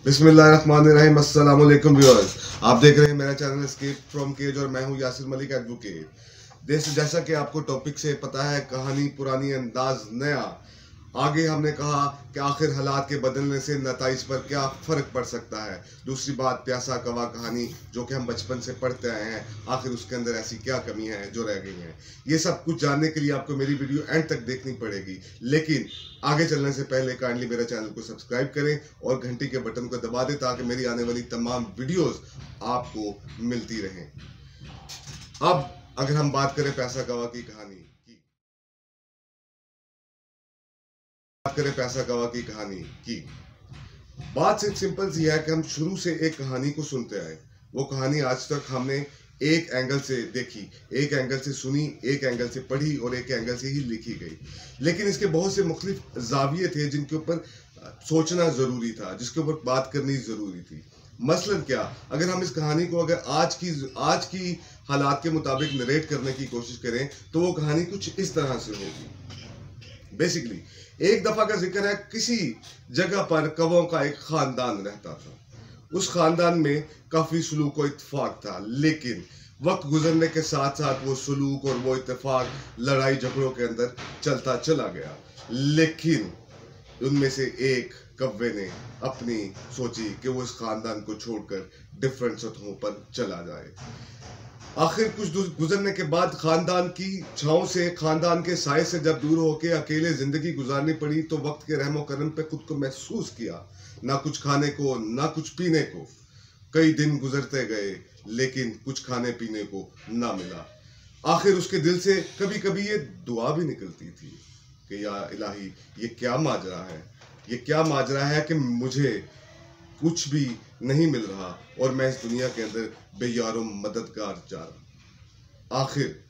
बिस्मिल्लाहिर्रहमानिर्रहीम। अस्सलाम वालेकुम व्यूअर्स, आप देख रहे हैं मेरा चैनल एस्केप फ्रॉम केज और मैं हूं यासिर मलिक एडवोकेट। जैसा कि आपको टॉपिक से पता है, कहानी पुरानी अंदाज नया। आगे हमने कहा कि आखिर हालात के बदलने से नताइज पर क्या फ़र्क पड़ सकता है। दूसरी बात, प्यासा कवा कहानी जो कि हम बचपन से पढ़ते आए हैं, आखिर उसके अंदर ऐसी क्या कमी है जो रह गई है। ये सब कुछ जानने के लिए आपको मेरी वीडियो एंड तक देखनी पड़ेगी। लेकिन आगे चलने से पहले काइंडली मेरे चैनल को सब्सक्राइब करें और घंटी के बटन को दबा दें ताकि मेरी आने वाली तमाम वीडियोस आपको मिलती रहें। अब अगर हम बात करें प्यासा कवा की कहानी की बात सिर्फ सिंपल सी है कि हम शुरू से एक कहानी को सुनते आए। वो कहानी आज तक हमने एक एंगल से देखी, एक एंगल से सुनी, एक एंगल से पढ़ी और एक एंगल से ही लिखी गई। लेकिन इसके बहुत से मुख्तलिफ जाविये थे जिनके ऊपर सोचना जरूरी था, जिसके ऊपर बात करनी जरूरी थी। मसलन क्या, अगर हम इस कहानी को अगर आज की हालात के मुताबिक नरेट करने की कोशिश करें तो वो कहानी कुछ इस तरह से होगी। बेसिकली एक दफा का जिक्र है, किसी जगह पर कवों का एक खानदान रहता था। उस खानदान में काफी सलूक और इत्तेफाक था, लेकिन वक्त गुजरने के साथ साथ वो सलूक और वो इत्तेफाक लड़ाई झगड़ों के अंदर चलता चला गया। लेकिन उनमें से एक कव्वे ने अपनी सोची कि वो इस खानदान को छोड़कर डिफरेंट सतहों पर चला जाए। आखिर कुछ गुजरने के बाद खानदान की छांव से, खानदान के साए से जब दूर होकर अकेले जिंदगी गुजारनी पड़ी तो वक्त के रहमो करम पे खुद को महसूस किया। ना कुछ खाने को, ना कुछ पीने को। कई दिन गुजरते गए लेकिन कुछ खाने पीने को ना मिला। आखिर उसके दिल से कभी कभी ये दुआ भी निकलती थी कि या इलाही, ये क्या माजरा है, ये क्या माजरा है कि मुझे कुछ भी नहीं मिल रहा और मैं इस दुनिया के अंदर बेयारो मददगार जा रहा। आखिर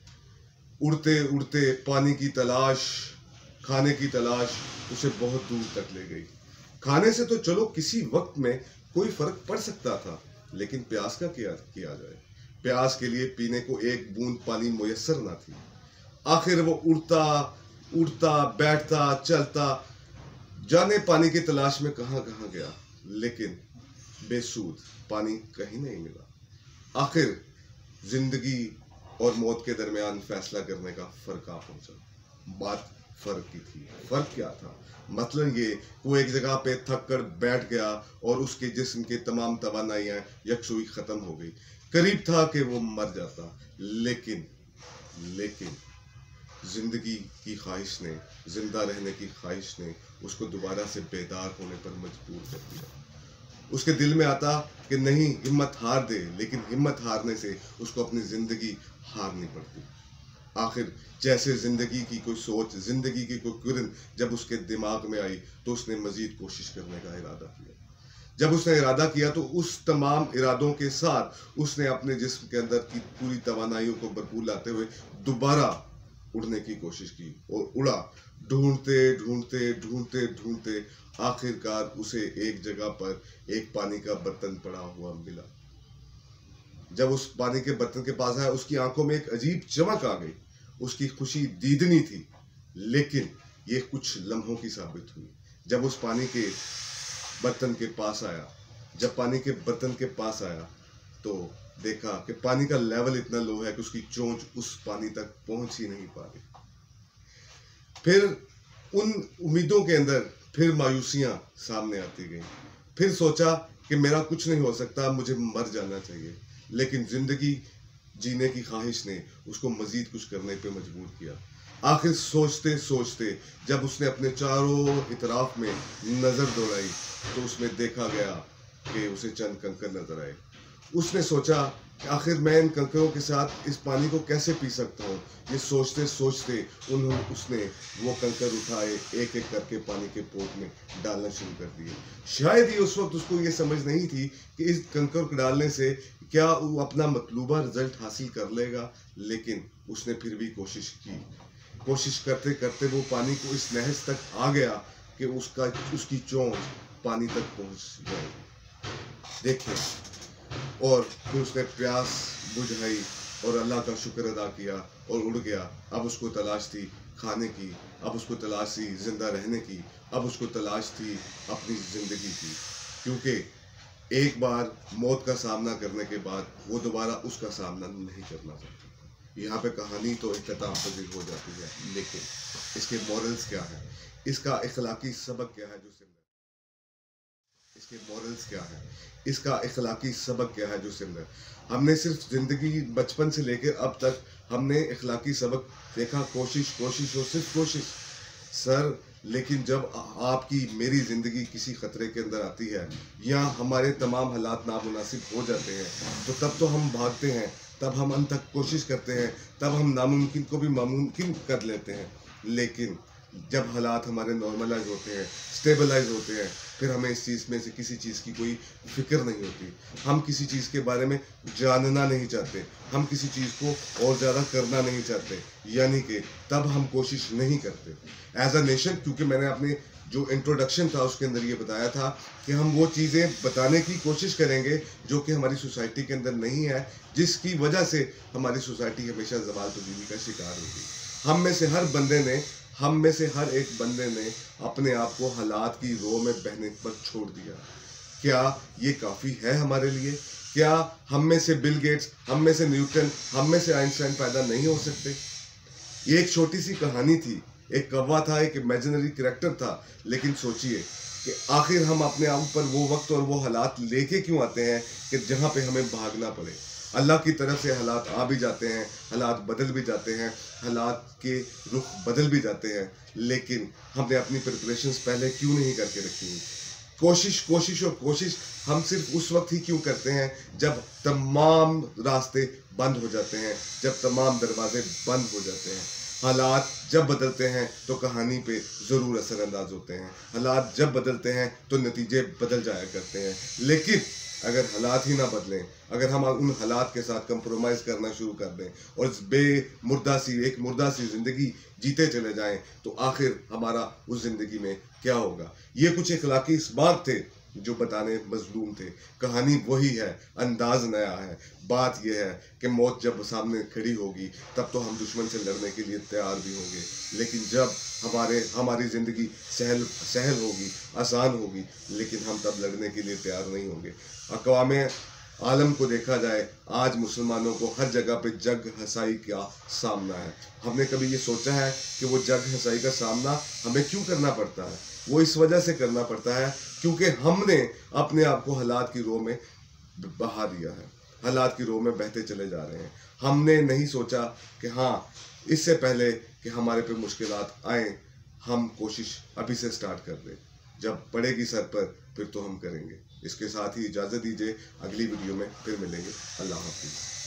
उड़ते उड़ते पानी की तलाश, खाने की तलाश उसे बहुत दूर तक ले गई। खाने से तो चलो किसी वक्त में कोई फर्क पड़ सकता था, लेकिन प्यास का क्या किया जाए। प्यास के लिए पीने को एक बूंद पानी मुयस्सर ना थी। आखिर वो उड़ता उड़ता बैठता चलता, जाने पानी की तलाश में कहां कहां गया, लेकिन बेसूद, पानी कहीं नहीं मिला। आखिर जिंदगी और मौत के दरमियान फैसला करने का फर्क आ पहुंचा। बात फर्क की थी। फर्क क्या था? मतलब ये, वो एक जगह पे थक कर बैठ गया और उसके जिस्म के तमाम तवानाइयां यकसुई खत्म हो गई। करीब था कि वो मर जाता, लेकिन जिंदगी की ख्वाहिश ने, जिंदा रहने की ख्वाहिश ने उसको दोबारा से बेदार होने पर मजबूर कर दिया। उसके दिल में आता कि नहीं, हिम्मत हार दे, लेकिन हिम्मत हारने से उसको अपनी जिंदगी हारनी पड़ती। आखिर जैसे जिंदगी की कोई सोच, जिंदगी की कोई किरण जब उसके दिमाग में आई तो उसने मजीद कोशिश करने का इरादा किया। जब उसने इरादा किया तो उस तमाम इरादों के साथ उसने अपने जिस्म के अंदर की पूरी तवानाइयों को भरपूर लाते हुए दोबारा उड़ने की कोशिश की और उड़ा। ढूंढते ढूंढते ढूंढते ढूंढते आखिरकार उसे एक जगह पर एक पानी का बर्तन पड़ा हुआ मिला। जब उस पानी के बर्तन के पास आया, उसकी आंखों में एक अजीब चमक आ गई। उसकी खुशी दीदनी थी, लेकिन ये कुछ लम्हों की साबित हुई। जब उस पानी के बर्तन के पास आया, तो देखा कि पानी का लेवल इतना लो है कि उसकी चोंच उस पानी तक पहुंच ही नहीं पा रही। फिर उन उम्मीदों के अंदर फिर मायूसियां सामने आती गई। फिर सोचा कि मेरा कुछ नहीं हो सकता, मुझे मर जाना चाहिए। लेकिन जिंदगी जीने की ख्वाहिश ने उसको मजीद कुछ करने पे मजबूर किया। आखिर सोचते सोचते जब उसने अपने चारों इतराफ में नजर दौड़ाई तो उसमें देखा गया कि उसे चंद कंकर नजर आए। उसने सोचा कि आखिर मैं इन कंकरों के साथ इस पानी को कैसे पी सकता हूँ। ये सोचते सोचते उसने वो कंकर उठाए, एक एक करके पानी के पोत में डालना शुरू कर दिए। शायद ही उस वक्त उसको ये समझ नहीं थी कि इस कंकर को डालने से क्या वो अपना मतलूबा रिजल्ट हासिल कर लेगा, लेकिन उसने फिर भी कोशिश की। कोशिश करते करते वो पानी को इस नहज तक आ गया कि उसकी चोंच पानी तक पहुंच गई। देखिए, और फिर उसने प्यास बुझाई और अल्लाह का शुक्र अदा किया और उड़ गया। अब उसको तलाश थी खाने की, अब उसको तलाश थी जिंदा रहने की, अब उसको तलाश थी अपनी जिंदगी की। क्योंकि एक बार मौत का सामना करने के बाद वो दोबारा उसका सामना नहीं करना चाहते। यहाँ पे कहानी तो इख्तिताम पजीर हो जाती है, लेकिन इसके मॉरल्स क्या है, इसका इखलाकी सबक क्या है जो इसके मॉरल्स क्या है, इसका इखलाकी सबक क्या है जो सिमर। हमने सिर्फ जिंदगी बचपन से लेकर अब तक हमने इखलाकी सबक देखा, कोशिश कोशिश और सिर्फ कोशिश सर। लेकिन जब आपकी मेरी ज़िंदगी किसी ख़तरे के अंदर आती है या हमारे तमाम हालात नामुनासिब हो जाते हैं, तो तब तो हम भागते हैं, तब हम अंत तक कोशिश करते हैं, तब हम नामुमकिन को भी मुमकिन कर लेते हैं। लेकिन जब हालात हमारे नॉर्मलाइज होते हैं, स्टेबलाइज होते हैं, फिर हमें इस चीज़ में से किसी चीज़ की कोई फिक्र नहीं होती। हम किसी चीज़ के बारे में जानना नहीं चाहते, हम किसी चीज़ को और ज़्यादा करना नहीं चाहते, यानी कि तब हम कोशिश नहीं करते एज अ नेशन। क्योंकि मैंने अपने जो इंट्रोडक्शन था उसके अंदर ये बताया था कि हम वो चीज़ें बताने की कोशिश करेंगे जो कि हमारी सोसाइटी के अंदर नहीं है, जिसकी वजह से हमारी सोसाइटी हमेशा ज़वाल तब्दीली का शिकार होगी। हम में से हर एक बंदे ने अपने आप को हालात की रो में बहने पर छोड़ दिया। क्या ये काफ़ी है हमारे लिए? क्या हम में से बिल गेट्स, हम में से न्यूटन, हम में से आइंस्टाइन पैदा नहीं हो सकते? ये एक छोटी सी कहानी थी, एक कौवा था, एक इमेजिनरी कैरेक्टर था। लेकिन सोचिए कि आखिर हम अपने आप पर वो वक्त और वो हालात लेके क्यों आते हैं कि जहाँ पे हमें भागना पड़े। अल्लाह की तरफ से हालात आ भी जाते हैं, हालात बदल भी जाते हैं, हालात के रुख बदल भी जाते हैं, लेकिन हमने अपनी प्रिपरेशंस पहले क्यों नहीं करके रखी? कोशिश कोशिश और कोशिश हम सिर्फ उस वक्त ही क्यों करते हैं जब तमाम रास्ते बंद हो जाते हैं, जब तमाम दरवाजे बंद हो जाते हैं। हालात जब बदलते हैं तो कहानी पे ज़रूर असरअंदाज होते हैं, हालात जब बदलते हैं तो नतीजे बदल जाया करते हैं। लेकिन अगर हालात ही ना बदलें, अगर हम उन हालात के साथ कंप्रोमाइज़ करना शुरू कर दें और एक मुर्दा सी ज़िंदगी जीते चले जाएं, तो आखिर हमारा उस ज़िंदगी में क्या होगा? ये कुछ इखलाकी इसबात थे जो बताने मजलूम थे। कहानी वही है, अंदाज नया है। बात यह है कि मौत जब सामने खड़ी होगी तब तो हम दुश्मन से लड़ने के लिए तैयार भी होंगे, लेकिन जब हमारी ज़िंदगी सहल होगी, आसान होगी, लेकिन हम तब लड़ने के लिए तैयार नहीं होंगे। अक़वाम आलम को देखा जाए, आज मुसलमानों को हर जगह पे जंग हसाई का सामना है। हमने कभी ये सोचा है कि वो जंग हसाई का सामना हमें क्यों करना पड़ता है? वो इस वजह से करना पड़ता है क्योंकि हमने अपने आप को हालात की रो में बहा दिया है, हालात की रो में बहते चले जा रहे हैं। हमने नहीं सोचा कि हाँ, इससे पहले कि हमारे पे मुश्किलात आए, हम कोशिश अभी से स्टार्ट कर दें। जब पड़ेगी सर पर फिर तो हम करेंगे। इसके साथ ही इजाज़त दीजिए, अगली वीडियो में फिर मिलेंगे। अल्लाह हाफिज़।